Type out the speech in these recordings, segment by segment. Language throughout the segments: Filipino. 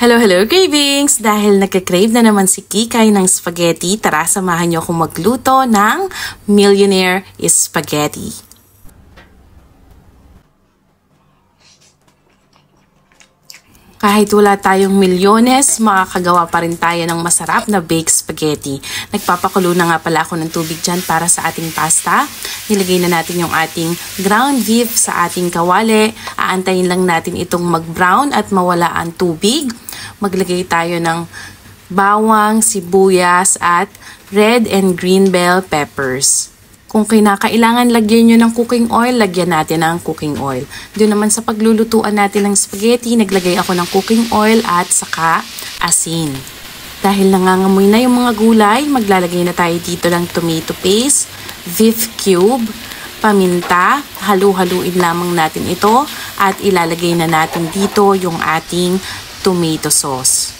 Hello cravings! Dahil nagka-crave na naman si Kikay ng spaghetti, tara samahan niyo akong magluto ng Millionaire Spaghetti. Kahit wala tayong milyones, makakagawa pa rin tayo ng masarap na baked spaghetti. Nagpapakulo na nga pala ako ng tubig dyan para sa ating pasta. Nilagay na natin yung ating ground beef sa ating kawali. Aantayin lang natin itong mag-brown at mawala ang tubig. Maglagay tayo ng bawang, sibuyas at red and green bell peppers. Kung kinakailangan lagyan nyo ng cooking oil, lagyan natin ng cooking oil. Doon naman sa paglulutuan natin ng spaghetti, naglagay ako ng cooking oil at saka asin. Dahil nangangamoy na yung mga gulay, maglalagay na tayo dito ng tomato paste, beef cube, paminta, halu-haluin lamang natin ito at ilalagay na natin dito yung ating tomato sauce.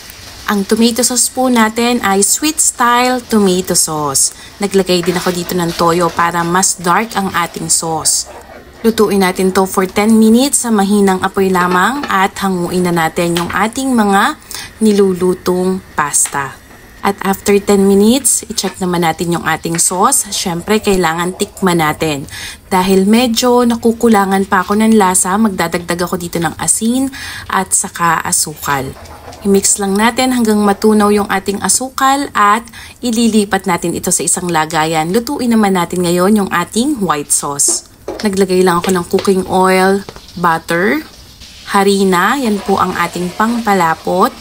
Ang tomato sauce po natin ay sweet style tomato sauce. Naglagay din ako dito ng toyo para mas dark ang ating sauce. Lutuin natin to for 10 minutes sa mahinang apoy lamang at hanguin na natin yung ating mga nilulutong pasta. At after 10 minutes, i-check naman natin yung ating sauce. Siyempre, kailangan tikman natin. Dahil medyo nakukulangan pa ako ng lasa, magdadagdag ako dito ng asin at saka asukal. I-mix lang natin hanggang matunaw yung ating asukal at ililipat natin ito sa isang lagayan. Lutuin naman natin ngayon yung ating white sauce. Naglagay lang ako ng cooking oil, butter, harina, yan po ang ating pangpalapot.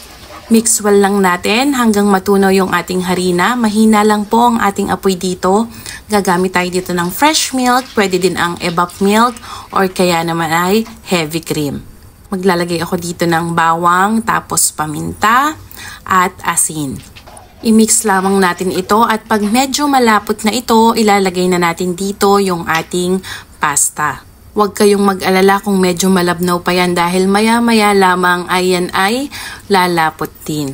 Mix well lang natin hanggang matunaw yung ating harina. Mahina lang po ang ating apoy dito. Gagamit tayo dito ng fresh milk, pwede din ang evap milk or kaya naman ay heavy cream. Maglalagay ako dito ng bawang, tapos paminta at asin. I-mix lamang natin ito at pag medyo malapot na ito, ilalagay na natin dito yung ating pasta. Huwag kayong mag-alala kung medyo malabnaw pa yan dahil maya-maya lamang ayan ay lalapot din.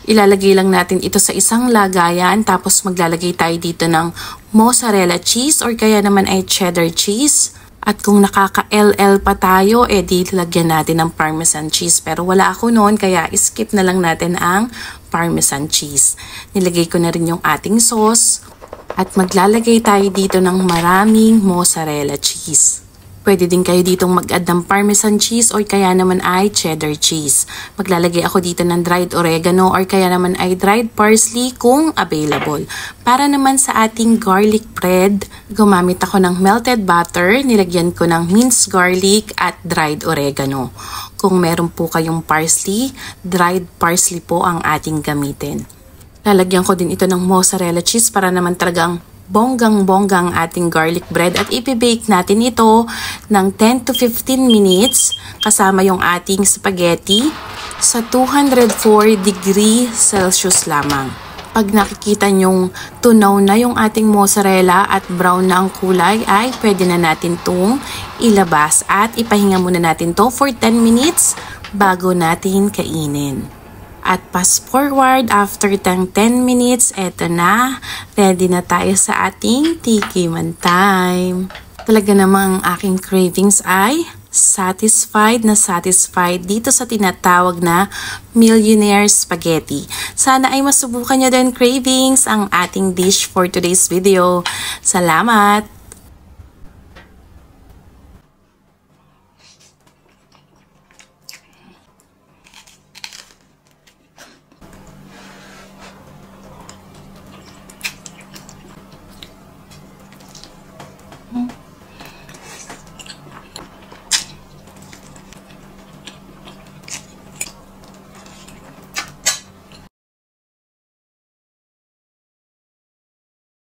Ilalagay lang natin ito sa isang lagayan tapos maglalagay tayo dito ng mozzarella cheese or kaya naman ay cheddar cheese. At kung nakaka-LL pa tayo, edi lagyan natin ng parmesan cheese. Pero wala ako noon kaya skip na lang natin ang parmesan cheese. Nilagay ko na rin yung ating sauce at maglalagay tayo dito ng maraming mozzarella cheese. Pwede din kayo ditong mag-add ng parmesan cheese or kaya naman ay cheddar cheese. Maglalagay ako dito ng dried oregano or kaya naman ay dried parsley kung available. Para naman sa ating garlic bread, gumamit ako ng melted butter, nilagyan ko ng minced garlic at dried oregano. Kung meron po kayong parsley, dried parsley po ang ating gamitin. Lalagyan ko din ito ng mozzarella cheese para naman talagang bonggang-bonggang ating garlic bread at ipibake natin ito ng 10 to 15 minutes kasama yung ating spaghetti sa 204 degree Celsius lamang. Pag nakikita nyong tunaw na yung ating mozzarella at brown na ang kulay ay pwede na natin itong ilabas at ipahinga muna natin to for 10 minutes bago natin kainin. At fast forward, after 10 minutes, eto na, ready na tayo sa ating tikiman time. Talaga namang aking cravings ay satisfied na satisfied dito sa tinatawag na Millionaire Spaghetti. Sana ay masubukan nyo din cravings ang ating dish for today's video. Salamat!